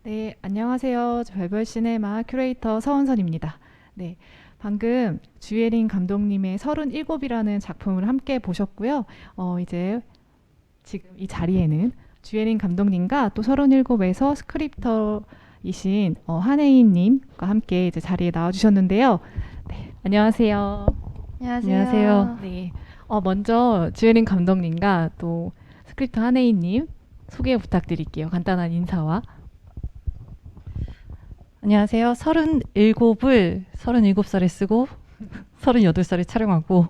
네, 안녕하세요. 저 별별 시네마 큐레이터 서원선입니다. 네, 방금 주예린 감독님의 37이라는 작품을 함께 보셨고요. 이제 지금 이 자리에는 주예린 감독님과 또 37에서 스크립터이신 한혜인님과 함께 이제 자리에 나와주셨는데요. 네, 안녕하세요. 안녕하세요. 안녕하세요. 네, 먼저 주예린 감독님과 또 스크립터 한혜인님 소개 부탁드릴게요. 간단한 인사와. 안녕하세요. 37을 37살에 쓰고 38살에 촬영하고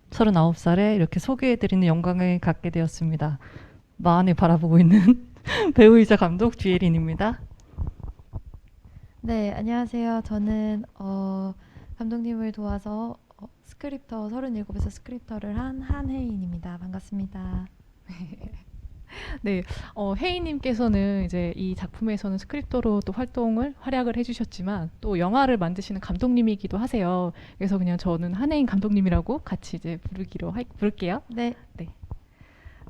39살에 이렇게 소개해드리는 영광을 갖게 되었습니다. 마흔을 바라보고 있는 배우이자 감독 주예린입니다. 네, 안녕하세요. 저는 감독님을 도와서 스크립터 37에서 스크립터를 한 한혜인입니다. 반갑습니다. 네, 혜인님께서는 이제 이 작품에서는 스크립터로 또 활약을 해주셨지만 또 영화를 만드시는 감독님이기도 하세요. 그래서 그냥 저는 한혜인 감독님이라고 같이 이제 부를게요. 네, 네,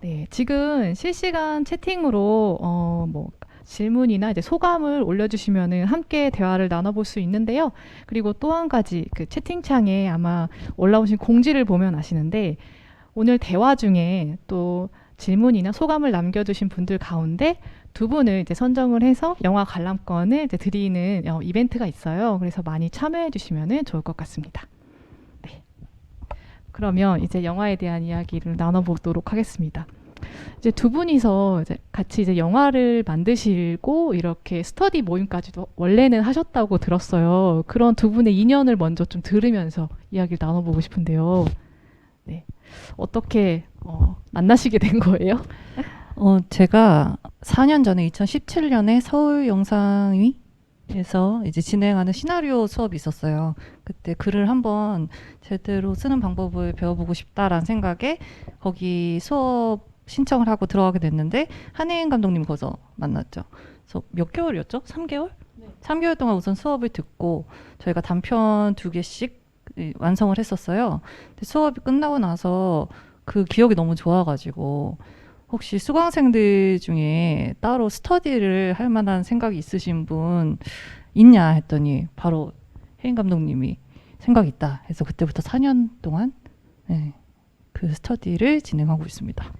네, 지금 실시간 채팅으로 뭐 질문이나 이제 소감을 올려주시면은 함께 대화를 나눠볼 수 있는데요. 그리고 또 한 가지 그 채팅창에 아마 올라오신 공지를 보면 아시는데 오늘 대화 중에 또 질문이나 소감을 남겨주신 분들 가운데 두 분을 이제 선정을 해서 영화 관람권을 이제 드리는 이벤트가 있어요. 그래서 많이 참여해 주시면 좋을 것 같습니다. 네. 그러면 이제 영화에 대한 이야기를 나눠보도록 하겠습니다. 이제 두 분이서 이제 같이 이제 영화를 만드시고 이렇게 스터디 모임까지도 원래는 하셨다고 들었어요. 그런 두 분의 인연을 먼저 좀 들으면서 이야기를 나눠보고 싶은데요. 네. 어떻게 만나시게 된 거예요? 제가 4년 전에 2017년에 서울영상위에서 이제 진행하는 시나리오 수업이 있었어요. 그때 글을 한번 제대로 쓰는 방법을 배워보고 싶다라는 생각에 거기 수업 신청을 하고 들어가게 됐는데 한혜인 감독님 거기서 만났죠. 그래서 몇 개월이었죠? 3개월? 네. 3개월 동안 우선 수업을 듣고 저희가 단편 2개씩 완성을 했었어요. 근데 수업이 끝나고 나서 그 기억이 너무 좋아가지고 혹시 수강생들 중에 따로 스터디를 할 만한 생각이 있으신 분 있냐 했더니 바로 혜인 감독님이 생각이 있다 해서 그때부터 4년 동안 네, 그 스터디를 진행하고 있습니다.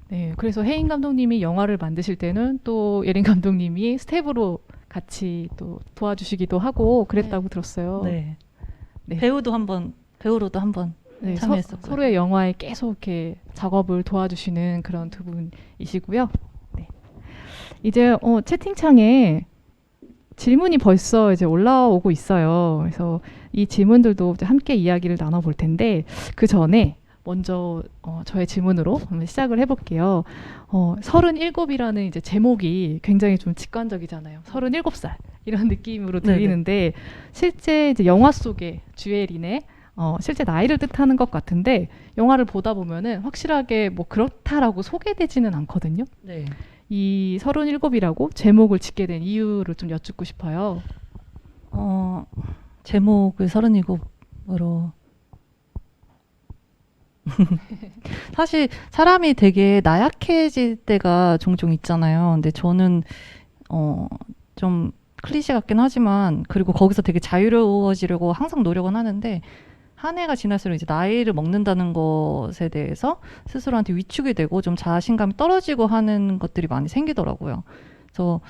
네, 그래서 혜인 감독님이 영화를 만드실 때는 또 예린 감독님이 스텝으로 같이 또 도와주시기도 하고 그랬다고 들었어요. 네. 네. 배우로도 한번 네, 참여했었고요. 서로의 영화에 계속 이렇게 작업을 도와주시는 그런 두 분이시고요. 네. 이제 채팅창에 질문이 벌써 이제 올라오고 있어요. 그래서 이 질문들도 이제 함께 이야기를 나눠볼 텐데 그 전에 먼저 저의 질문으로 한번 시작을 해볼게요. 37이라는 이제 제목이 굉장히 좀 직관적이잖아요. 37살 이런 느낌으로 네네. 들리는데 실제 이제 영화 속의 주애린의 실제 나이를 뜻하는 것 같은데 영화를 보다 보면은 확실하게 뭐 그렇다라고 소개되지는 않거든요. 네. 이 37이라고 제목을 짓게 된 이유를 좀 여쭙고 싶어요. 제목을 37으로 사실 사람이 되게 나약해질 때가 종종 있잖아요. 근데 저는 좀 클리셰 같긴 하지만 그리고 거기서 되게 자유로워지려고 항상 노력은 하는데 한 해가 지날수록 이제 나이를 먹는다는 것에 대해서 스스로한테 위축이 되고 좀 자신감이 떨어지고 하는 것들이 많이 생기더라고요. 그래서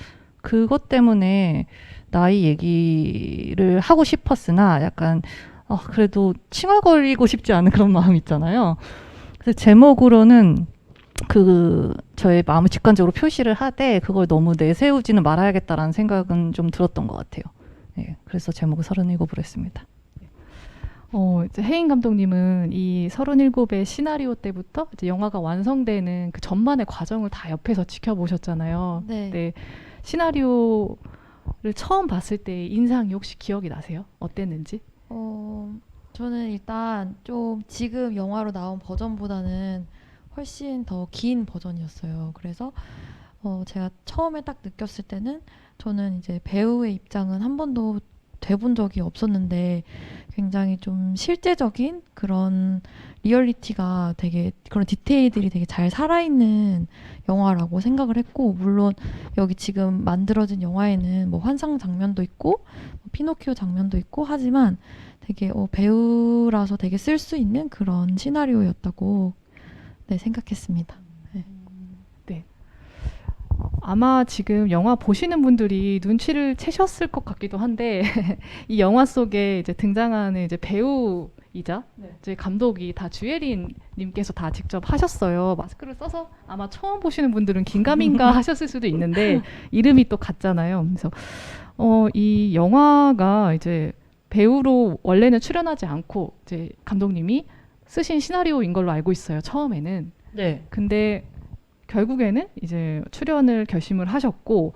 그것 때문에 나이 얘기를 하고 싶었으나 약간 그래도 칭얼거리고 싶지 않은 그런 마음 있잖아요. 그래서 제목으로는 그 저의 마음을 직관적으로 표시를 하되 그걸 너무 내세우지는 말아야겠다라는 생각은 좀 들었던 것 같아요. 네, 그래서 제목을 37으로 했습니다. 이제 혜인 감독님은 이 37의 시나리오 때부터 이제 영화가 완성되는 그 전반의 과정을 다 옆에서 지켜보셨잖아요. 네. 네, 시나리오를 처음 봤을 때 인상이 혹시 기억이 나세요? 어땠는지? 저는 일단 좀 지금 영화로 나온 버전보다는 훨씬 더 긴 버전이었어요. 그래서 제가 처음에 딱 느꼈을 때는 저는 이제 배우의 입장은 한 번도 돼본 적이 없었는데 굉장히 좀 실제적인 그런 리얼리티가 되게 그런 디테일들이 되게 잘 살아있는 영화라고 생각을 했고 물론 여기 지금 만들어진 영화에는 뭐 환상 장면도 있고 뭐 피노키오 장면도 있고 하지만 되게 배우라서 되게 쓸 수 있는 그런 시나리오였다고 네, 생각했습니다. 아마 지금 영화 보시는 분들이 눈치를 채셨을 것 같기도 한데 이 영화 속에 이제 등장하는 이제 배우이자 이제 감독이 다 주예린 님께서 다 직접 하셨어요. 마스크를 써서 아마 처음 보시는 분들은 긴가민가 하셨을 수도 있는데 이름이 또 같잖아요. 그래서 이 영화가 이제 배우로 원래는 출연하지 않고 이제 감독님이 쓰신 시나리오인 걸로 알고 있어요. 처음에는. 네. 근데 결국에는 이제 출연을 결심을 하셨고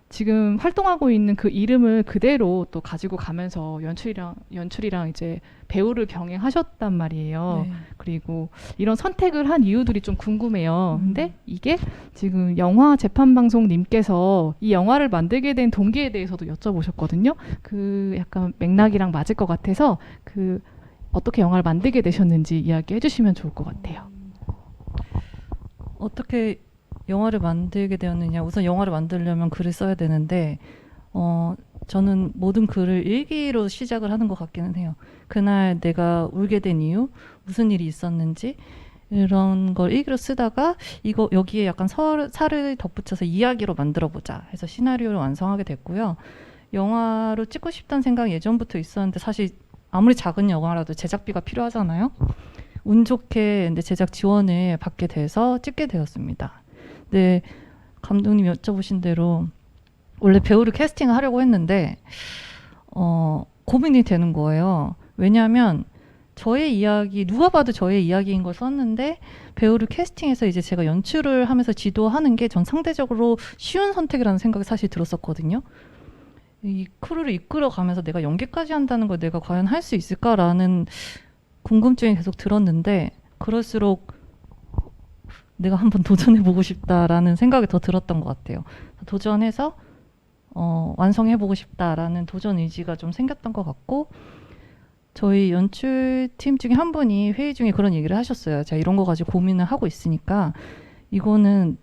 지금 활동하고 있는 그 이름을 그대로 또 가지고 가면서 연출이랑 이제 배우를 병행하셨단 말이에요. 네. 그리고 이런 선택을 한 이유들이 좀 궁금해요. 근데 이게 지금 영화재판방송님께서 이 영화를 만들게 된 동기에 대해서도 여쭤보셨거든요. 그 약간 맥락이랑 맞을 것 같아서 그 어떻게 영화를 만들게 되셨는지 이야기해 주시면 좋을 것 같아요. 어떻게 영화를 만들게 되었느냐. 우선 영화를 만들려면 글을 써야 되는데 저는 모든 글을 일기로 시작을 하는 것 같기는 해요. 그날 내가 울게 된 이유, 무슨 일이 있었는지 이런 걸 일기로 쓰다가 이거 여기에 약간 살을 덧붙여서 이야기로 만들어보자 해서 시나리오를 완성하게 됐고요. 영화로 찍고 싶다는 생각이 예전부터 있었는데 사실 아무리 작은 영화라도 제작비가 필요하잖아요. 운 좋게 근데 제작 지원을 받게 돼서 찍게 되었습니다. 네, 감독님 여쭤보신 대로 원래 배우를 캐스팅을 하려고 했는데 고민이 되는 거예요. 왜냐하면 저의 이야기, 누가 봐도 저의 이야기인 걸 썼는데 배우를 캐스팅해서 이제 제가 연출을 하면서 지도하는 게 전 상대적으로 쉬운 선택이라는 생각이 사실 들었었거든요. 이 크루를 이끌어가면서 내가 연기까지 한다는 걸 내가 과연 할 수 있을까라는 궁금증이 계속 들었는데 그럴수록 내가 한번 도전해보고 싶다라는 생각이 더 들었던 것 같아요. 도전해서 완성해보고 싶다라는 도전 의지가 좀 생겼던 것 같고 저희 연출팀 중에 한 분이 회의 중에 그런 얘기를 하셨어요. 제가 이런 거 가지고 고민을 하고 있으니까 이거는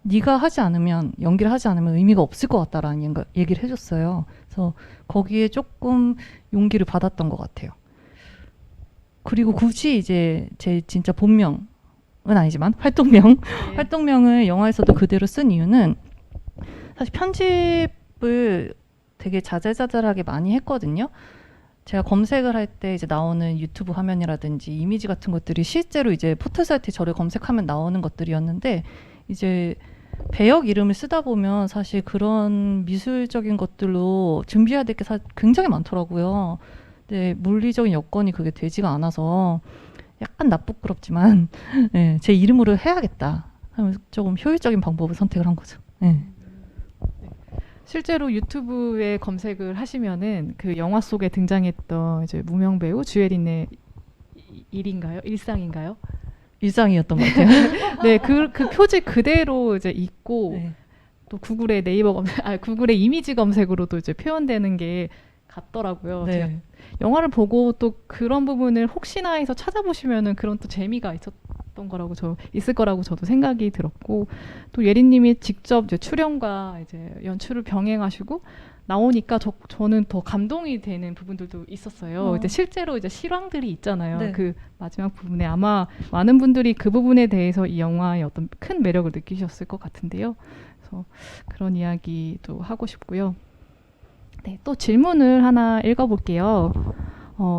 네가 하지 않으면 연기를 하지 않으면 의미가 없을 것 같다라는 얘기를 해줬어요. 그래서 거기에 조금 용기를 받았던 것 같아요. 그리고 굳이 이제 제 진짜 본명은 아니지만 활동명을 영화에서도 그대로 쓴 이유는 사실 편집을 되게 자잘자잘하게 많이 했거든요. 제가 검색을 할 때 이제 나오는 유튜브 화면이라든지 이미지 같은 것들이 실제로 이제 포털 사이트에 저를 검색하면 나오는 것들이었는데 이제 배역 이름을 쓰다 보면 사실 그런 미술적인 것들로 준비해야 될 게 굉장히 많더라고요. 근데 물리적인 여건이 그게 되지가 않아서 약간 나쁘끄럽지만 네, 제 이름으로 해야겠다 하면서 조금 효율적인 방법을 선택을 한 거죠. 네. 실제로 유튜브에 검색을 하시면은 그 영화 속에 등장했던 이제 무명 배우 주예린의 일상인가요? 일상이었던 것 같아요. 네, 그 표지 그대로 이제 있고 네. 또 구글의 구글의 이미지 검색으로도 이제 표현되는 게 같더라고요. 네. 제가 영화를 보고 또 그런 부분을 혹시나 해서 찾아보시면은 그런 또 재미가 있을 거라고 저도 생각이 들었고 또 예린님이 직접 이제 출연과 이제 연출을 병행하시고 나오니까 저는 더 감동이 되는 부분들도 있었어요. 이제 실제로 이제 실황들이 있잖아요. 네. 그 마지막 부분에 아마 많은 분들이 그 부분에 대해서 이 영화의 어떤 큰 매력을 느끼셨을 것 같은데요. 그래서 그런 이야기도 하고 싶고요. 네, 또 질문을 하나 읽어볼게요.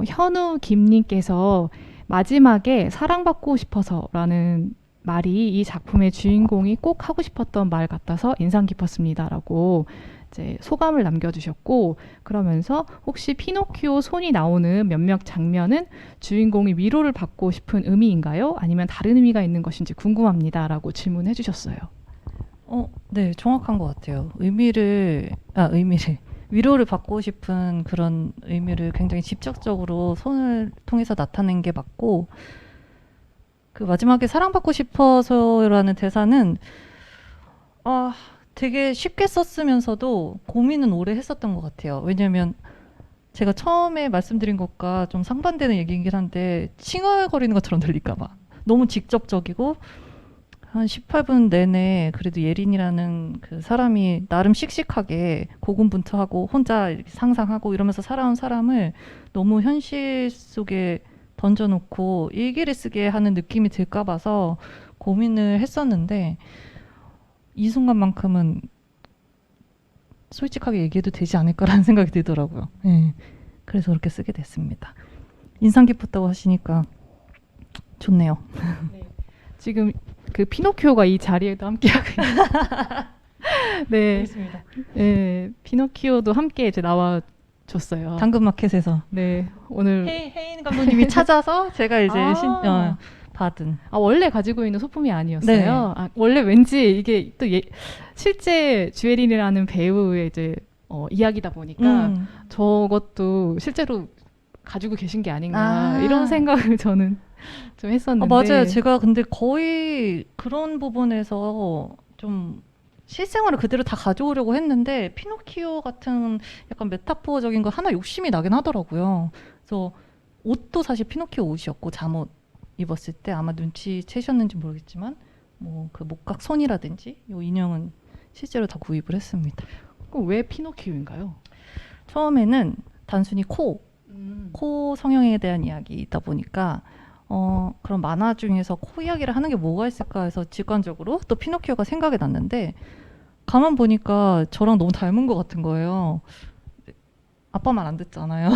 현우 김님께서 마지막에 사랑받고 싶어서라는 말이 이 작품의 주인공이 꼭 하고 싶었던 말 같아서 인상 깊었습니다라고 이제 소감을 남겨주셨고 그러면서 혹시 피노키오 손이 나오는 몇몇 장면은 주인공이 위로를 받고 싶은 의미인가요? 아니면 다른 의미가 있는 것인지 궁금합니다라고 질문해 주셨어요. 네, 정확한 것 같아요. 위로를 받고 싶은 그런 의미를 굉장히 직접적으로 손을 통해서 나타낸 게 맞고 그 마지막에 사랑받고 싶어서라는 대사는 되게 쉽게 썼으면서도 고민은 오래 했었던 것 같아요. 왜냐면 제가 처음에 말씀드린 것과 좀 상반되는 얘기이긴 한데 칭얼거리는 것처럼 들릴까 봐 너무 직접적이고 한 18분 내내 그래도 예린이라는 그 사람이 나름 씩씩하게 고군분투하고 혼자 이렇게 상상하고 이러면서 살아온 사람을 너무 현실 속에 던져놓고 일기를 쓰게 하는 느낌이 들까 봐서 고민을 했었는데 이 순간만큼은 솔직하게 얘기해도 되지 않을까라는 생각이 들더라고요. 네. 그래서 그렇게 쓰게 됐습니다. 인상 깊었다고 하시니까 좋네요. 지금 그 피노키오가 이 자리에도 함께하고 있는. 네, 알겠습니다. 네, 피노키오도 함께 이제 나와줬어요. 당근마켓에서 네, 오늘 혜인 감독님이 찾아서 제가 이제 아. 받은. 원래 가지고 있는 소품이 아니었어요. 네. 원래 왠지 이게 또 실제 주애린이라는 배우의 이제 이야기다 보니까 저것도 실제로 가지고 계신 게 아닌가 이런 생각을 저는 좀 했었는데. 맞아요. 제가 근데 거의 그런 부분에서 좀 실생활을 그대로 다 가져오려고 했는데 피노키오 같은 약간 메타포적인 거 하나 욕심이 나긴 하더라고요. 그래서 옷도 사실 피노키오 옷이었고 잠옷 입었을 때 아마 눈치채셨는지 모르겠지만 뭐 그 목각 손이라든지 이 인형은 실제로 다 구입을 했습니다. 그럼 왜 피노키오인가요? 처음에는 단순히 코 성형에 대한 이야기이다 보니까 그런 만화 중에서 코 이야기를 하는 게 뭐가 있을까 해서 직관적으로 또 피노키오가 생각이 났는데 가만 보니까 저랑 너무 닮은 것 같은 거예요. 아빠 말 안 듣잖아요.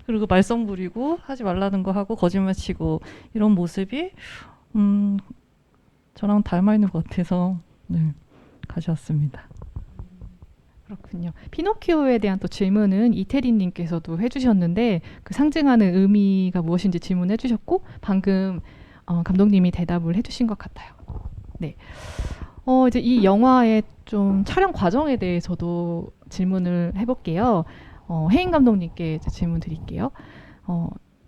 그리고 말썽 부리고 하지 말라는 거 하고 거짓말 치고 이런 모습이 저랑 닮아 있는 것 같아서 네, 가져왔습니다. 그렇군요. 피노키오에 대한 또 질문은 이태리님께서도 해주셨는데 그 상징하는 의미가 무엇인지 질문해주셨고 방금 감독님이 대답을 해주신 것 같아요. 네. 이제 이 영화의 좀 촬영 과정에 대해서도 질문을 해볼게요. 혜인 감독님께 이제 질문 드릴게요.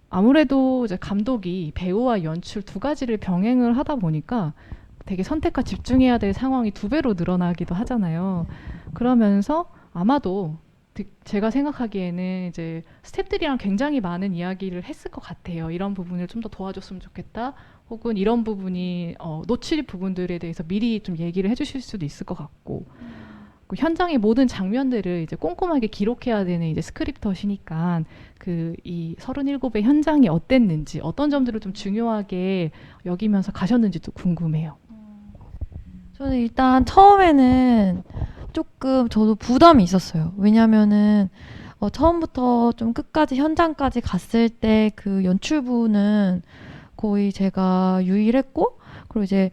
아무래도 이제 감독이 배우와 연출 두 가지를 병행을 하다 보니까 되게 선택과 집중해야 될 상황이 두 배로 늘어나기도 하잖아요. 그러면서 아마도 제가 생각하기에는 이제 스태프들이랑 굉장히 많은 이야기를 했을 것 같아요. 이런 부분을 좀 더 도와줬으면 좋겠다. 혹은 이런 부분이 놓칠 부분들에 대해서 미리 좀 얘기를 해주실 수도 있을 것 같고 그 현장의 모든 장면들을 이제 꼼꼼하게 기록해야 되는 이제 스크립터시니까 그 이 37의 현장이 어땠는지 어떤 점들을 좀 중요하게 여기면서 가셨는지도 궁금해요. 저는 일단 처음에는 조금 저도 부담이 있었어요. 왜냐면은 처음부터 좀 끝까지 현장까지 갔을 때 그 연출부는 거의 제가 유일했고 그리고 이제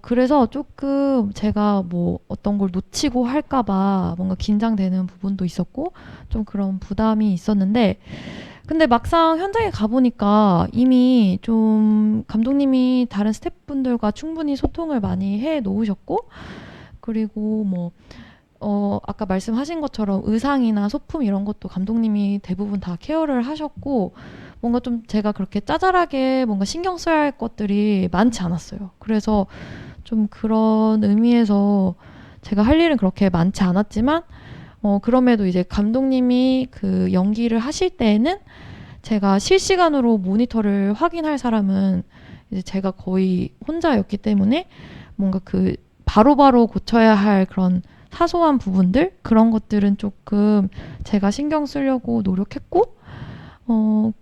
그래서 조금 제가 뭐 어떤 걸 놓치고 할까봐 뭔가 긴장되는 부분도 있었고 좀 그런 부담이 있었는데 근데 막상 현장에 가보니까 이미 좀 감독님이 다른 스태프분들과 충분히 소통을 많이 해 놓으셨고 그리고 뭐 아까 말씀하신 것처럼 의상이나 소품 이런 것도 감독님이 대부분 다 케어를 하셨고 뭔가 좀 제가 그렇게 짜잘하게 뭔가 신경 써야 할 것들이 많지 않았어요. 그래서 좀 그런 의미에서 제가 할 일은 그렇게 많지 않았지만 그럼에도 이제 감독님이 그 연기를 하실 때에는 제가 실시간으로 모니터를 확인할 사람은 이제 제가 거의 혼자였기 때문에 뭔가 그 바로바로 고쳐야 할 그런 사소한 부분들 그런 것들은 조금 제가 신경 쓰려고 노력했고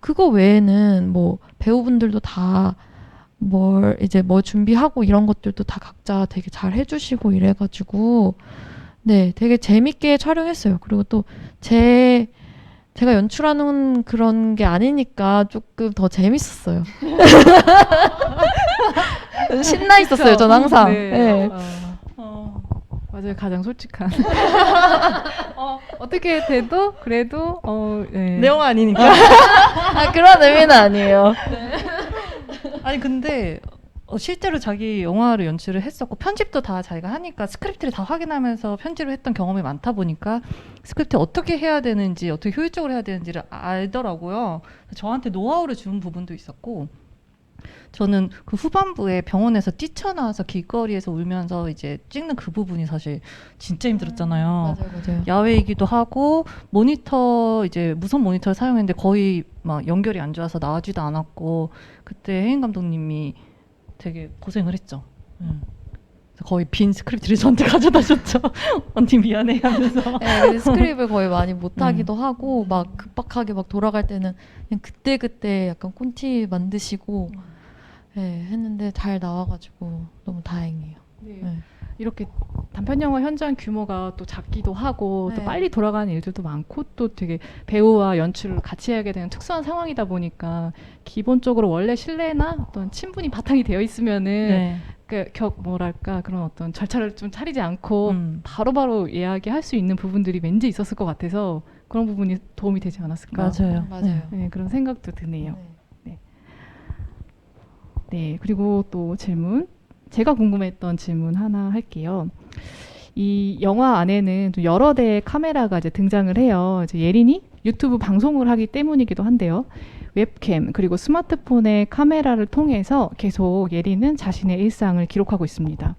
그거 외에는 뭐 배우분들도 다 뭘 준비하고 이런 것들도 다 각자 되게 잘 해주시고 이래가지고 네 되게 재밌게 촬영했어요. 그리고 또 제가 연출하는 그런 게 아니니까 조금 더 재밌었어요. 신나 있었어요. 전 항상. 네. 네. 맞아요. 가장 솔직한. 어떻게 돼도 그래도 네. 내 영화 아니니까. 그런 의미는 아니에요. 아니 근데 실제로 자기 영화를 연출을 했었고 편집도 다 자기가 하니까 스크립트를 다 확인하면서 편집을 했던 경험이 많다 보니까 스크립트 어떻게 해야 되는지 어떻게 효율적으로 해야 되는지를 알더라고요. 저한테 노하우를 준 부분도 있었고 저는 그 후반부에 병원에서 뛰쳐나와서 길거리에서 울면서 이제 찍는 그 부분이 사실 진짜 힘들었잖아요. 맞아요. 야외이기도 하고 모니터 이제 무선 모니터를 사용했는데 거의 막 연결이 안 좋아서 나와지도 않았고 그때 혜인 감독님이 되게 고생을 했죠. 그래서 거의 빈 스크립트를 저한테 가져다 줬죠. 언니 미안해 하면서. 네, 근데 스크립을 거의 많이 못하기도 하고 막 급박하게 막 돌아갈 때는 그냥 그때 약간 콘티 만드시고 네, 했는데 잘 나와가지고 너무 다행이에요. 네. 네. 이렇게 단편 영화 현장 규모가 또 작기도 하고 또 네. 빨리 돌아가는 일들도 많고 또 되게 배우와 연출을 같이 하게 되는 특수한 상황이다 보니까 기본적으로 원래 신뢰나 어떤 친분이 바탕이 되어 있으면은 네. 뭐랄까 그런 어떤 절차를 좀 차리지 않고 음. 바로바로 이야기할 수 있는 부분들이 왠지 있었을 것 같아서 그런 부분이 도움이 되지 않았을까. 맞아요. 맞아요. 네, 그런 생각도 드네요. 네. 네, 그리고 또 질문. 제가 궁금했던 질문 하나 할게요. 이 영화 안에는 좀 여러 대의 카메라가 이제 등장을 해요. 이제 예린이 유튜브 방송을 하기 때문이기도 한데요. 웹캠 그리고 스마트폰의 카메라를 통해서 계속 예린은 자신의 일상을 기록하고 있습니다.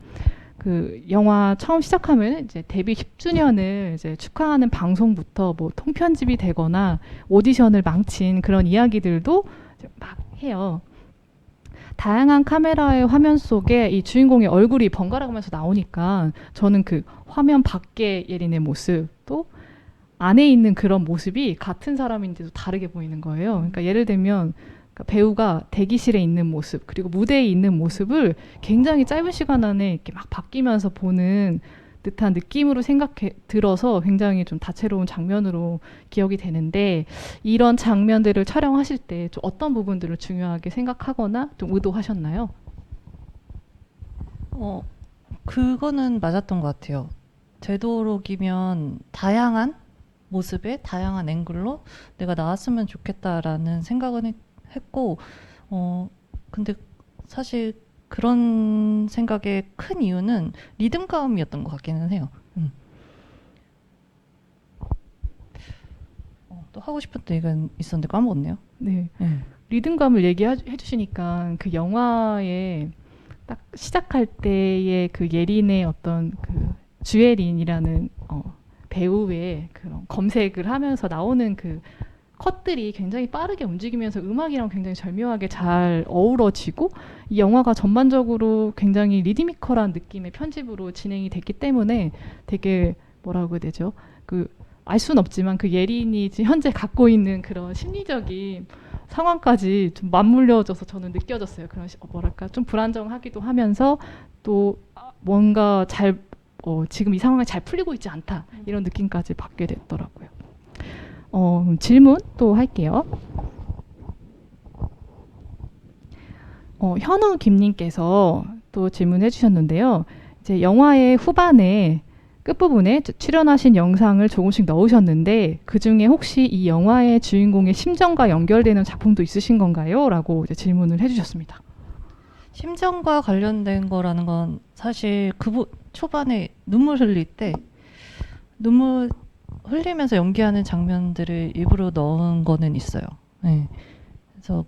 그 영화 처음 시작하면 이제 데뷔 10주년을 이제 축하하는 방송부터 뭐 통편집이 되거나 오디션을 망친 그런 이야기들도 이제 막 해요. 다양한 카메라의 화면 속에 이 주인공의 얼굴이 번갈아가면서 나오니까 저는 그 화면 밖의 예린의 모습 또 안에 있는 그런 모습이 같은 사람인데도 다르게 보이는 거예요. 그러니까 예를 들면 배우가 대기실에 있는 모습 그리고 무대에 있는 모습을 굉장히 짧은 시간 안에 이렇게 막 바뀌면서 보는 듯한 느낌으로 들어서 굉장히 좀 다채로운 장면으로 기억이 되는데 이런 장면들을 촬영하실 때 좀 어떤 부분들을 중요하게 생각하거나 좀 의도하셨나요? 그거는 맞았던 것 같아요. 되도록이면 다양한 모습에 다양한 앵글로 내가 나왔으면 좋겠다라는 생각은 했고, 근데 사실 그런 생각의 큰 이유는 리듬감이었던 것 같기는 해요. 또 하고 싶었던 얘기가 있었는데 까먹었네요. 네. 네. 리듬감을 얘기해 주시니까 그 영화에 딱 시작할 때의 그 예린의 어떤 그 주예린이라는 배우의 그런 검색을 하면서 나오는 그 컷들이 굉장히 빠르게 움직이면서 음악이랑 굉장히 절묘하게 잘 어우러지고 이 영화가 전반적으로 굉장히 리드미컬한 느낌의 편집으로 진행이 됐기 때문에 되게 뭐라고 해야 되죠? 알 수는 없지만 그 예린이 지금 현재 갖고 있는 그런 심리적인 상황까지 좀 맞물려져서 저는 느껴졌어요. 그런 뭐랄까 좀 불안정하기도 하면서 또 뭔가 지금 이 상황이 잘 풀리고 있지 않다 이런 느낌까지 받게 됐더라고요. 질문 또 할게요. 현우 김님께서 또 질문해 주셨는데요. 이제 영화의 후반에 끝부분에 출연하신 영상을 조금씩 넣으셨는데 그 중에 혹시 이 영화의 주인공의 심정과 연결되는 작품도 있으신 건가요? 라고 이제 질문을 해주셨습니다. 심정과 관련된 거라는 건 사실 초반에 눈물 흘릴 때 눈물 흘리면서 연기하는 장면들을 일부러 넣은 거는 있어요. 네. 그래서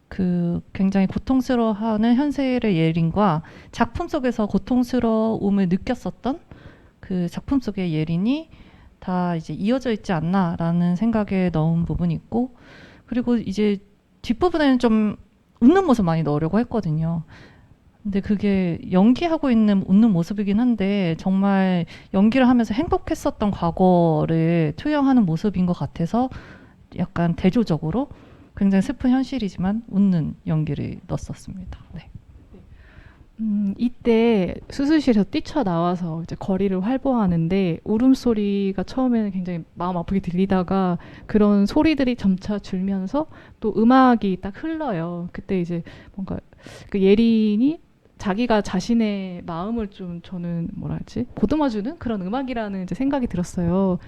그 굉장히 고통스러워하는 현세의 예린과 작품 속에서 고통스러움을 느꼈었던 그 작품 속의 예린이 다 이제 이어져 있지 않나라는 생각에 넣은 부분이 있고 그리고 이제 뒷부분에는 좀 웃는 모습 많이 넣으려고 했거든요. 근데 그게 연기하고 있는 웃는 모습이긴 한데 정말 연기를 하면서 행복했었던 과거를 투영하는 모습인 것 같아서 약간 대조적으로 굉장히 슬픈 현실이지만 웃는 연기를 넣었습니다. 네. 이때 수술실에서 뛰쳐나와서 이제 거리를 활보하는데 울음소리가 처음에는 굉장히 마음 아프게 들리다가 그런 소리들이 점차 줄면서 또 음악이 딱 흘러요. 그때 이제 뭔가 그 예린이 자기가 자신의 마음을 좀 저는 뭐라 하지 보듬어주는 그런 음악이라는 이제 생각이 들었어요.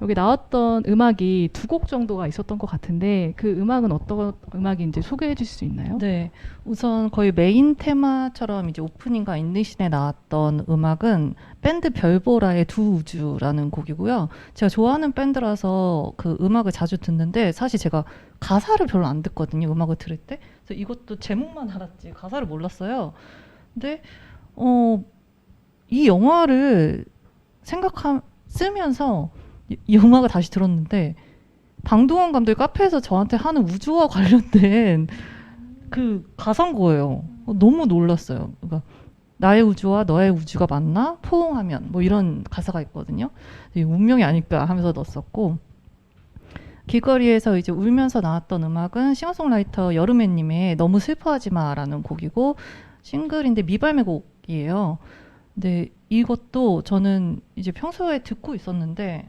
여기 나왔던 음악이 두 곡 정도가 있었던 것 같은데 그 음악은 어떤 음악인지 소개해 주실 수 있나요? 네, 우선 거의 메인 테마처럼 이제 오프닝과 엔딩씬에 나왔던 음악은 밴드 별보라의 두 우주라는 곡이고요. 제가 좋아하는 밴드라서 그 음악을 자주 듣는데 사실 제가 가사를 별로 안 듣거든요. 음악을 들을 때. 그래서 이것도 제목만 알았지 가사를 몰랐어요. 근데 이 영화를 쓰면서 이 음악을 다시 들었는데 방동원 감독이 카페에서 저한테 하는 우주와 관련된 그 가사인 거예요. 너무 놀랐어요. 그러니까 나의 우주와 너의 우주가 만나 포옹하면 뭐 이런 가사가 있거든요. 운명이 아닐까 하면서 넣었었고 길거리에서 이제 울면서 나왔던 음악은 싱어송라이터 여름애님의 너무 슬퍼하지 마라는 곡이고 싱글인데 미발매 곡이에요. 근데 이것도 저는 이제 평소에 듣고 있었는데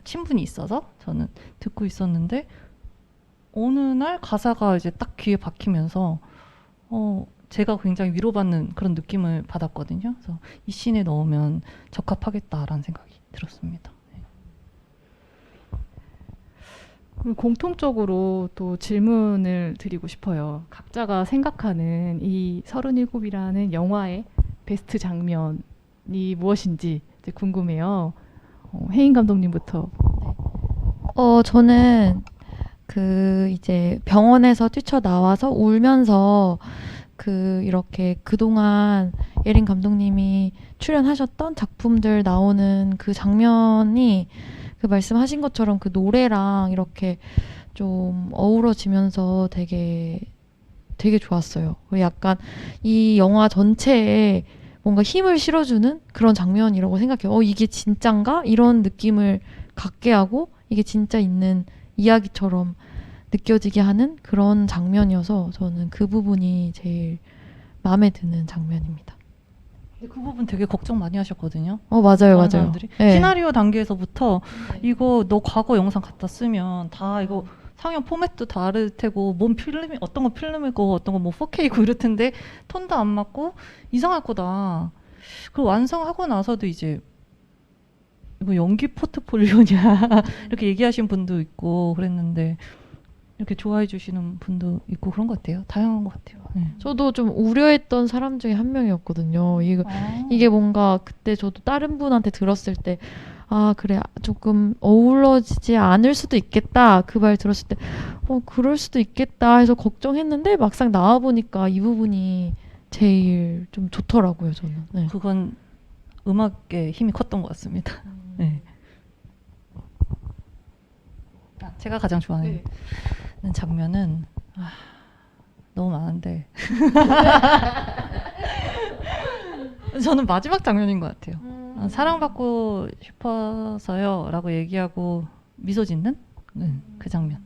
친분이 있어서 저는 듣고 있었는데 어느 날 가사가 이제 딱 귀에 박히면서 제가 굉장히 위로받는 그런 느낌을 받았거든요. 그래서 이 씬에 넣으면 적합하겠다라는 생각이 들었습니다. 그럼 공통적으로 또 질문을 드리고 싶어요. 각자가 생각하는 이 37이라는 영화의 베스트 장면이 무엇인지 이제 궁금해요. 혜인 감독님부터. 저는 그 이제 병원에서 뛰쳐나와서 울면서 그 이렇게 그동안 예린 감독님이 출연하셨던 작품들 나오는 그 장면이 그 말씀하신 것처럼 그 노래랑 이렇게 좀 어우러지면서 되게 좋았어요. 그리고 약간 이 영화 전체에 뭔가 힘을 실어주는 그런 장면이라고 생각해요. 이게 진짠가? 이런 느낌을 갖게 하고 이게 진짜 있는 이야기처럼 느껴지게 하는 그런 장면이어서 저는 그 부분이 제일 마음에 드는 장면입니다. 근데 그 부분 되게 걱정 많이 하셨거든요. 맞아요, 많은 맞아요. 사람들이. 네. 시나리오 단계에서부터 이거 너 과거 영상 갖다 쓰면 다 이거 상영 포맷도 다를 테고 뭔 필름이 어떤 건 필름이고 어떤 건 뭐 4K고 이럴 텐데 톤도 안 맞고 이상할 거다. 그리고 완성하고 나서도 이제 이거 연기 포트폴리오냐 이렇게 얘기하신 분도 있고 그랬는데 이렇게 좋아해 주시는 분도 있고 그런 것 같아요. 다양한 것 같아요. 네. 저도 좀 우려했던 사람 중에 한 명이었거든요. 이게 뭔가 그때 저도 다른 분한테 들었을 때 그래 조금 어우러지지 않을 수도 있겠다 그 말 들었을 때 그럴 수도 있겠다 해서 걱정했는데 막상 나와 보니까 이 부분이 제일 좀 좋더라고요 저는. 네. 그건 음악의 힘이 컸던 것 같습니다. 네. 제가 가장 좋아하는 장면은 너무 많은데 저는 마지막 장면인 것 같아요. 사랑받고 싶어서요 라고 얘기하고 미소 짓는 그 장면.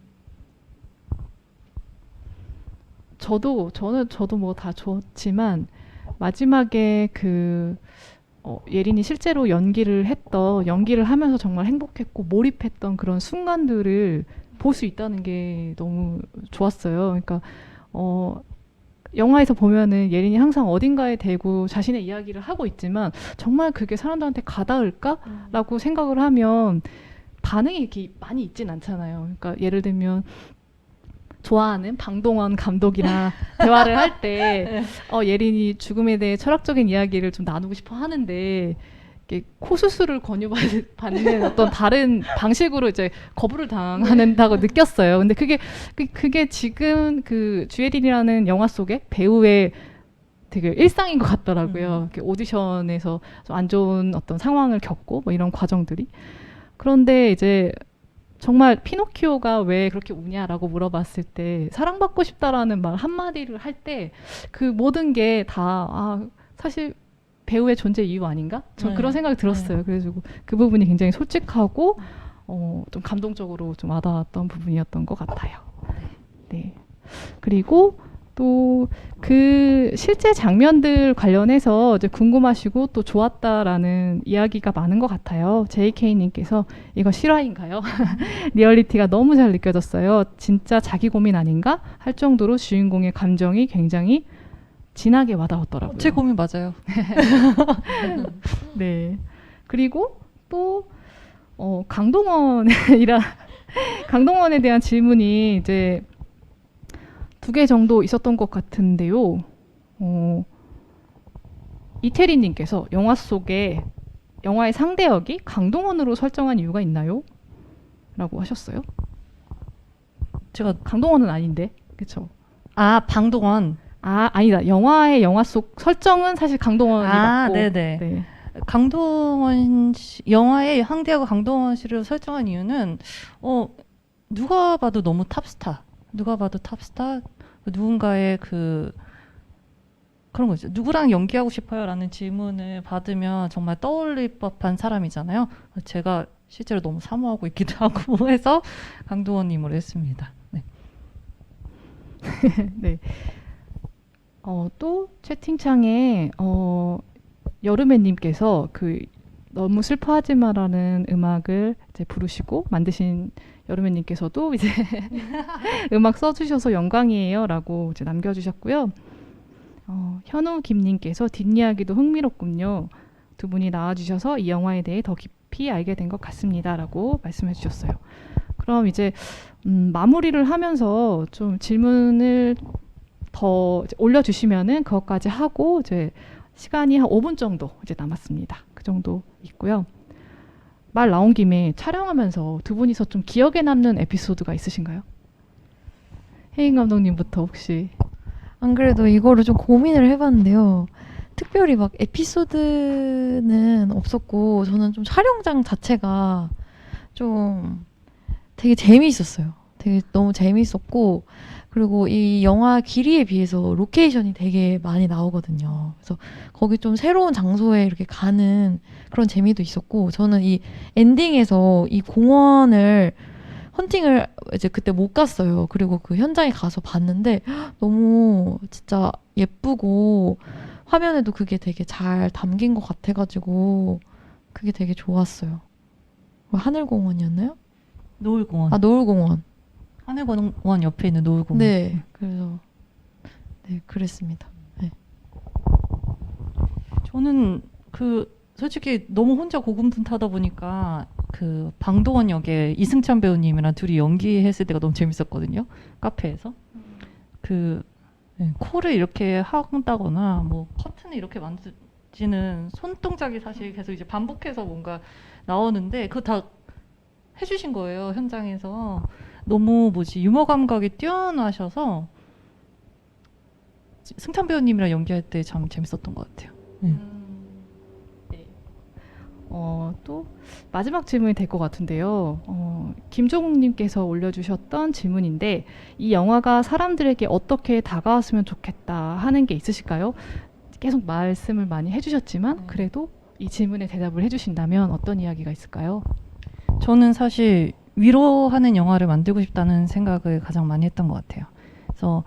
저도 뭐 다 좋지만 마지막에 예린이 실제로 연기를 하면서 정말 행복했고 몰입했던 그런 순간들을 볼 수 있다는 게 너무 좋았어요. 그러니까 영화에서 보면은 예린이 항상 어딘가에 대고 자신의 이야기를 하고 있지만 정말 그게 사람들한테 가닿을까라고 생각을 하면 반응이 이렇게 많이 있진 않잖아요. 그러니까 예를 들면 좋아하는 방동원 감독이랑 대화를 할 때 예린이 죽음에 대해 철학적인 이야기를 좀 나누고 싶어 하는데 코 수술을 권유받는 어떤 다른 방식으로 이제 거부를 당한다고 느꼈어요. 근데 그게 지금 그 주예린이라는 영화 속의 배우의 되게 일상인 것 같더라고요. 이렇게 오디션에서 좀 안 좋은 어떤 상황을 겪고 뭐 이런 과정들이. 그런데 이제 정말 피노키오가 왜 그렇게 우냐라고 물어봤을 때 사랑받고 싶다라는 말 한마디를 할 때 그 모든 게 다 사실 배우의 존재 이유 아닌가? 전 그런 생각이 들었어요. 그래서 그 부분이 굉장히 솔직하고 좀 감동적으로 좀 와닿았던 부분이었던 것 같아요. 네. 그리고 또 그 실제 장면들 관련해서 이제 궁금하시고 또 좋았다라는 이야기가 많은 것 같아요. JK님께서 이거 실화인가요? 리얼리티가 너무 잘 느껴졌어요. 진짜 자기 고민 아닌가? 할 정도로 주인공의 감정이 굉장히 진하게 와닿았더라고요. 제 고민 맞아요. 네. 그리고 또 강동원이라 강동원에 대한 질문이 이제 2개 정도 있었던 것 같은데요. 이태리님께서 영화 속에 영화의 상대 역이 강동원으로 설정한 이유가 있나요? 라고 하셨어요. 제가 강동원은 아닌데, 그렇죠? 방동원. 아니다. 영화 속 설정은 사실 강동원이 맞고. 네네. 네. 강동원 씨, 영화의 상대하고 강동원 씨를 설정한 이유는 누가 봐도 너무 탑스타. 누군가의 그런 거죠. 누구랑 연기하고 싶어요라는 질문을 받으면 정말 떠올릴 법한 사람이잖아요. 제가 실제로 너무 사모하고 있기도 하고 해서 강동원님으로 했습니다. 네. 네. 또 채팅창에 여름애님께서 너무 슬퍼하지 마라는 음악을 이제 부르시고 만드신 여름애님께서도 이제 음악 써주셔서 영광이에요라고 이제 남겨주셨고요. 현우 김님께서 뒷이야기도 흥미롭군요. 2분이 나와주셔서 이 영화에 대해 더 깊이 알게 된 것 같습니다라고 말씀해주셨어요. 그럼 이제 마무리를 하면서 좀 질문을 더 이제 올려주시면은 그것까지 하고 이제 시간이 한 5분 정도 이제 남았습니다. 그 정도 있고요. 말 나온 김에 촬영하면서 2분이서 좀 기억에 남는 에피소드가 있으신가요? 혜인 감독님부터 혹시. 안 그래도 이거를 좀 고민을 해봤는데요. 특별히 막 에피소드는 없었고 저는 좀 촬영장 자체가 좀 되게 재미있었어요. 되게 너무 재미있었고 그리고 이 영화 길이에 비해서 로케이션이 되게 많이 나오거든요. 그래서 거기 좀 새로운 장소에 이렇게 가는 그런 재미도 있었고 저는 이 엔딩에서 이 공원을 헌팅을 이제 그때 못 갔어요. 그리고 그 현장에 가서 봤는데 너무 진짜 예쁘고 화면에도 그게 되게 잘 담긴 것 같아가지고 그게 되게 좋았어요. 하늘공원이었나요? 노을공원. 노을공원. 하늘공원 옆에 있는 노을공원. 네, 그래서 네 그랬습니다. 네. 저는 솔직히 너무 혼자 고군분투하다 보니까 방동원 역에 이승찬 배우님이랑 둘이 연기했을 때가 너무 재밌었거든요. 카페에서 코를 이렇게 한다거나 뭐 커튼을 이렇게 만지는 손동작이 사실 계속 이제 반복해서 뭔가 나오는데 그거 다 해주신 거예요 현장에서. 너무 유머 감각이 뛰어나셔서 승찬 배우님이랑 연기할 때 참 재밌었던 것 같아요. 네. 또 마지막 질문이 될 것 같은데요. 김종욱님께서 올려주셨던 질문인데 이 영화가 사람들에게 어떻게 다가왔으면 좋겠다 하는 게 있으실까요? 계속 말씀을 많이 해주셨지만 그래도 이 질문에 대답을 해주신다면 어떤 이야기가 있을까요? 저는 사실 위로하는 영화를 만들고 싶다는 생각을 가장 많이 했던 것 같아요. 그래서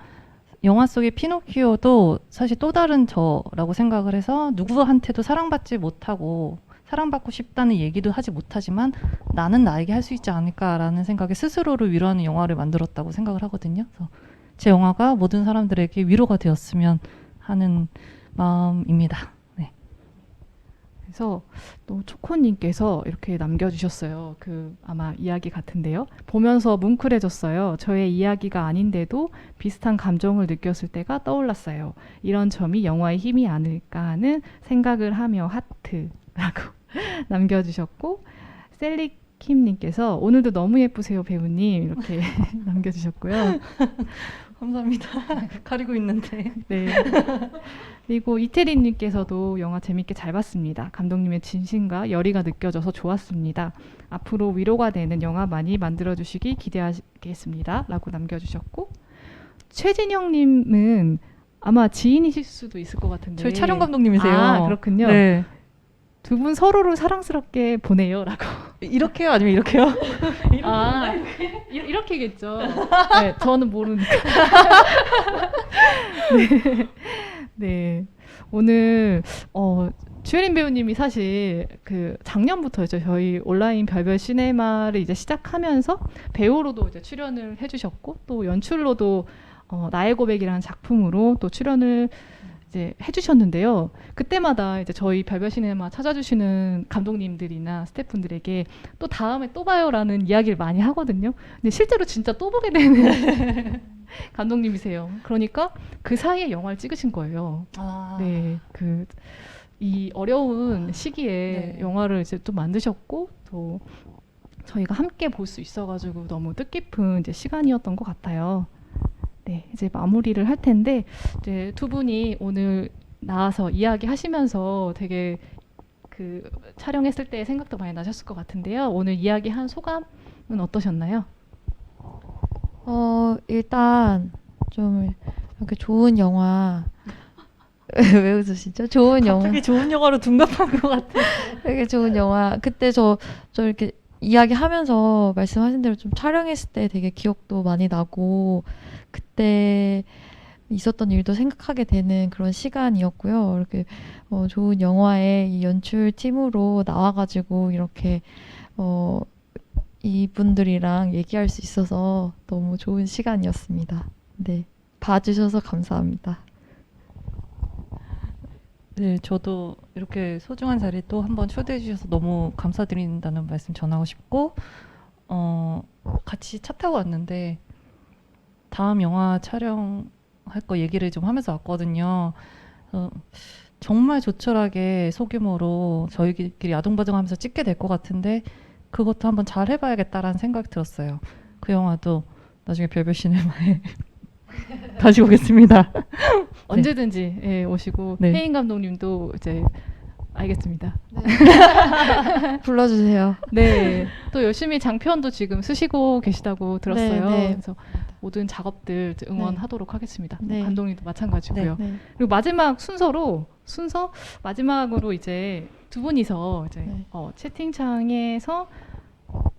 영화 속의 피노키오도 사실 또 다른 저라고 생각을 해서 누구한테도 사랑받지 못하고 사랑받고 싶다는 얘기도 하지 못하지만 나는 나에게 할 수 있지 않을까라는 생각에 스스로를 위로하는 영화를 만들었다고 생각을 하거든요. 그래서 제 영화가 모든 사람들에게 위로가 되었으면 하는 마음입니다. 네. 그래서 또 초코님께서 이렇게 남겨주셨어요. 아마 이야기 같은데요. 보면서 뭉클해졌어요. 저의 이야기가 아닌데도 비슷한 감정을 느꼈을 때가 떠올랐어요. 이런 점이 영화의 힘이 아닐까 하는 생각을 하며 하트라고 남겨주셨고 셀리킴님께서 오늘도 너무 예쁘세요 배우님 이렇게 남겨주셨고요. 감사합니다. 가리고 있는데. 네. 그리고 이태리님께서도 영화 재밌게 잘 봤습니다. 감독님의 진심과 열의가 느껴져서 좋았습니다. 앞으로 위로가 되는 영화 많이 만들어주시기 기대하겠습니다. 라고 남겨주셨고 최진영님은 아마 지인이실 수도 있을 것 같은데 저희 촬영 감독님이세요. 그렇군요. 네. 2분 서로를 사랑스럽게 보내요. 라고. 이렇게요? 아니면 이렇게요? 이렇게겠죠. 네, 저는 모르니까. 네. 오늘 주혜린 배우님이 사실 작년부터였죠. 저희 온라인 별별 시네마를 이제 시작하면서 배우로도 이제 출연을 해주셨고 또 연출로도 나의 고백이라는 작품으로 또 출연을 이제 해주셨는데요. 그때마다 이제 저희 별별 시네마 찾아주시는 감독님들이나 스태프분들에게 또 다음에 또 봐요라는 이야기를 많이 하거든요. 근데 실제로 진짜 또 보게 되는 감독님이세요. 그러니까 그 사이에 영화를 찍으신 거예요. 네, 이 어려운 시기에 네. 영화를 이제 또 만드셨고 또 저희가 함께 볼 수 있어가지고 너무 뜻깊은 이제 시간이었던 것 같아요. 네, 이제 마무리를 할 텐데 이제 두 분이 오늘 나와서 이야기하시면서 되게 그 촬영했을 때 생각도 많이 나셨을 것 같은데요. 오늘 이야기한 소감은 어떠셨나요? 일단 좀 이렇게 좋은 영화 왜 웃으시죠? 좋은 영화 갑자기 좋은 영화로 둔갑한 것 같아. 되게 좋은 영화. 그때 저 이렇게 이야기하면서 말씀하신 대로 좀 촬영했을 때 되게 기억도 많이 나고 그때 있었던 일도 생각하게 되는 그런 시간이었고요. 이렇게 좋은 영화의 이 연출 팀으로 나와가지고 이렇게 이분들이랑 얘기할 수 있어서 너무 좋은 시간이었습니다. 네, 봐주셔서 감사합니다. 네, 저도 이렇게 소중한 자리에 또 한번 초대해 주셔서 너무 감사드린다는 말씀 전하고 싶고, 같이 차 타고 왔는데 다음 영화 촬영할 거 얘기를 좀 하면서 왔거든요. 정말 조촐하게 소규모로 저희끼리 야동바정하면서 찍게 될 것 같은데 그것도 한번 잘 해봐야겠다라는 생각이 들었어요. 그 영화도 나중에 별별 시네마에 다시 오겠습니다. 언제든지 예, 오시고 네. 혜인 감독님도 이제 알겠습니다. 불러주세요. 네, 또 열심히 장편도 지금 쓰시고 계시다고 들었어요. 네. 그래서 모든 작업들 이제 응원하도록 하겠습니다. 네. 감독님도 마찬가지고요. 네. 그리고 마지막 순서 마지막으로 이제 두 분이서 이제 네. 채팅창에서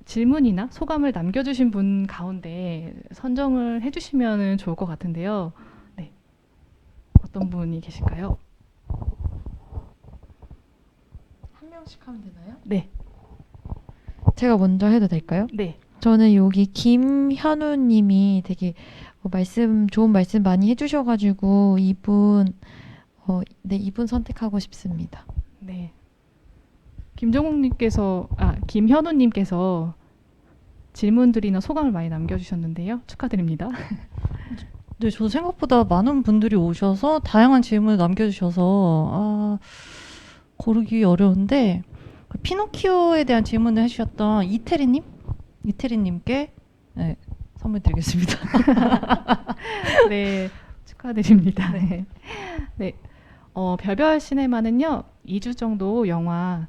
질문이나 소감을 남겨주신 분 가운데 선정을 해주시면 좋을 것 같은데요. 네, 어떤 분이 계실까요? 한 명씩 하면 되나요? 네, 제가 먼저 해도 될까요? 네, 저는 여기 김현우님이 되게 좋은 말씀 많이 해주셔가지고 이분 선택하고 싶습니다. 네. 김현우님께서 질문들이나 소감을 많이 남겨주셨는데요. 축하드립니다. 네, 저도 생각보다 많은 분들이 오셔서 다양한 질문을 남겨주셔서 고르기 어려운데 그 피노키오에 대한 질문을 해주셨던 이태리님께 네, 선물 드리겠습니다. 네, 축하드립니다. 네. 네. 별별 시네마는요, 2주 정도 영화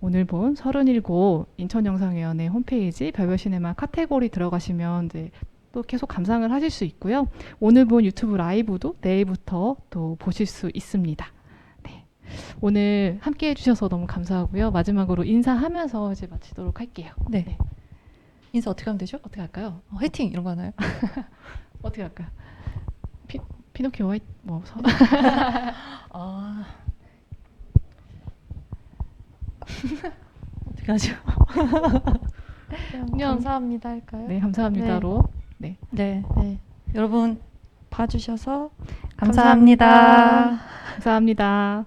오늘 본 37 인천영상위원회 홈페이지 별별 시네마 카테고리 들어가시면 이제 또 계속 감상을 하실 수 있고요. 오늘 본 유튜브 라이브도 내일부터 또 보실 수 있습니다. 네. 오늘 함께 해주셔서 너무 감사하고요. 마지막으로 인사하면서 이제 마치도록 할게요. 네. 인사 어떻게 하면 되죠? 어떻게 할까요? 화이팅 이런 거 하나요? 어떻게 할까요? 피노키오 화이트 어떻게 하죠? 그냥 감사합니다 할까요? 네, 감사합니다로. 네. 네. 여러분 봐주셔서 감사합니다. 감사합니다.